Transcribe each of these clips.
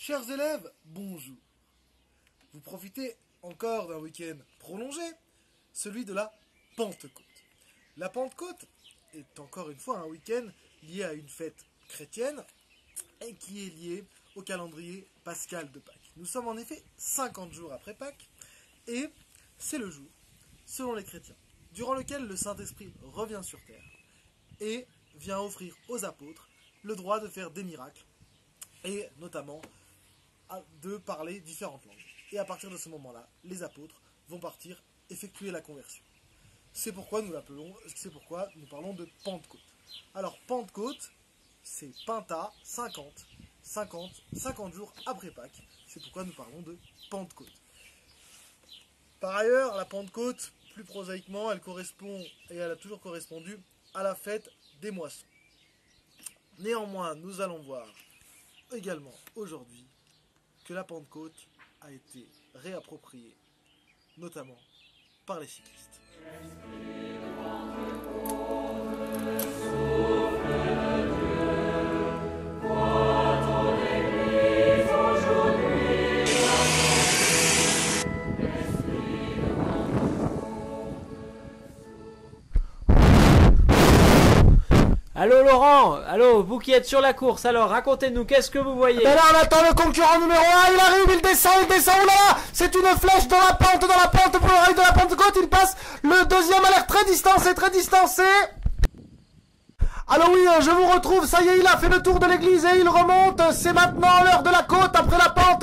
Chers élèves, bonjour. Vous profitez encore d'un week-end prolongé, celui de la Pentecôte. La Pentecôte est encore une fois un week-end lié à une fête chrétienne et qui est lié au calendrier pascal de Pâques. Nous sommes en effet 50 jours après Pâques et c'est le jour, selon les chrétiens, durant lequel le Saint-Esprit revient sur terre et vient offrir aux apôtres le droit de faire des miracles et notamment de parler différentes langues. Et à partir de ce moment-là, les apôtres vont partir effectuer la conversion. C'est pourquoi nous parlons de Pentecôte. Alors Pentecôte, c'est Penta, 50 jours après Pâques. C'est pourquoi nous parlons de Pentecôte. Par ailleurs, la Pentecôte, plus prosaïquement, elle correspond, et elle a toujours correspondu, à la fête des moissons. Néanmoins, nous allons voir également aujourd'hui que la Pentecôte a été réappropriée, notamment par les cyclistes. Allô Laurent, allô, vous qui êtes sur la course, alors racontez-nous, qu'est-ce que vous voyez? Ben là on attend le concurrent numéro 1, il arrive, il descend, oh là là, c'est une flèche dans la pente pour le rail de la Pentecôte, il passe, le deuxième a l'air très distancé. Alors oui, je vous retrouve, ça y est, il a fait le tour de l'église et il remonte, c'est maintenant l'heure de la côte, après la pente,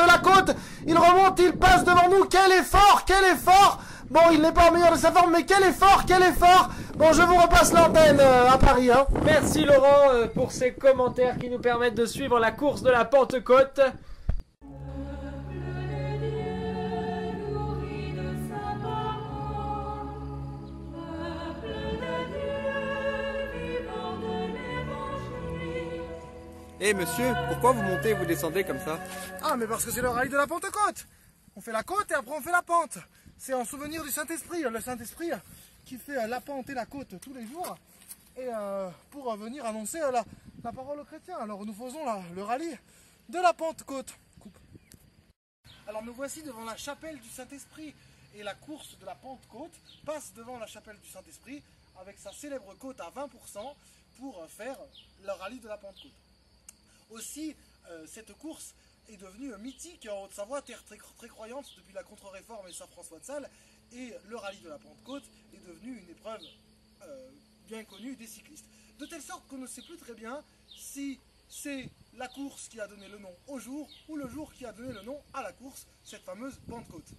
il remonte, il passe devant nous, quel effort. Bon, il n'est pas en meilleur de sa forme, mais quel effort. Bon, je vous repasse l'antenne à Paris. Hein. Merci Laurent pour ces commentaires qui nous permettent de suivre la course de la Pentecôte. Eh monsieur, pourquoi vous montez et vous descendez comme ça? Ah, mais parce que c'est le rail de la Pentecôte. On fait la côte et après on fait la pente. C'est en souvenir du Saint-Esprit, le Saint-Esprit qui fait la pente et la côte tous les jours et pour venir annoncer la parole aux chrétiens. Alors nous faisons le rallye de la Pentecôte. Alors nous voici devant la chapelle du Saint-Esprit et la course de la Pentecôte passe devant la chapelle du Saint-Esprit avec sa célèbre côte à 20% pour faire le rallye de la Pentecôte. Aussi, cette course est devenue mythique en Haute-Savoie, terre très croyante depuis la Contre-Réforme et Saint-François de Sales, et le rallye de la Pentecôte est devenu une épreuve bien connue des cyclistes. De telle sorte qu'on ne sait plus très bien si c'est la course qui a donné le nom au jour ou le jour qui a donné le nom à la course, cette fameuse Pentecôte.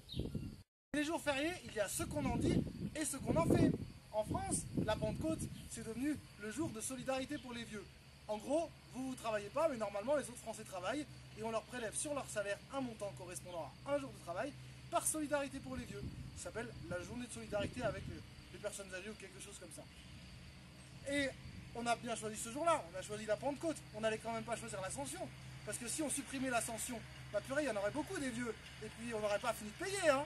Les jours fériés, il y a ce qu'on en dit et ce qu'on en fait. En France, la Pentecôte, c'est devenu le jour de solidarité pour les vieux. En gros, vous ne travaillez pas, mais normalement les autres Français travaillent et on leur prélève sur leur salaire un montant correspondant à un jour de travail par solidarité pour les vieux. Ça s'appelle la journée de solidarité avec les personnes âgées ou quelque chose comme ça. Et on a bien choisi ce jour-là, on a choisi la Pentecôte. On n'allait quand même pas choisir l'Ascension. Parce que si on supprimait l'Ascension, bah purée, il y en aurait beaucoup des vieux. Et puis on n'aurait pas fini de payer, hein.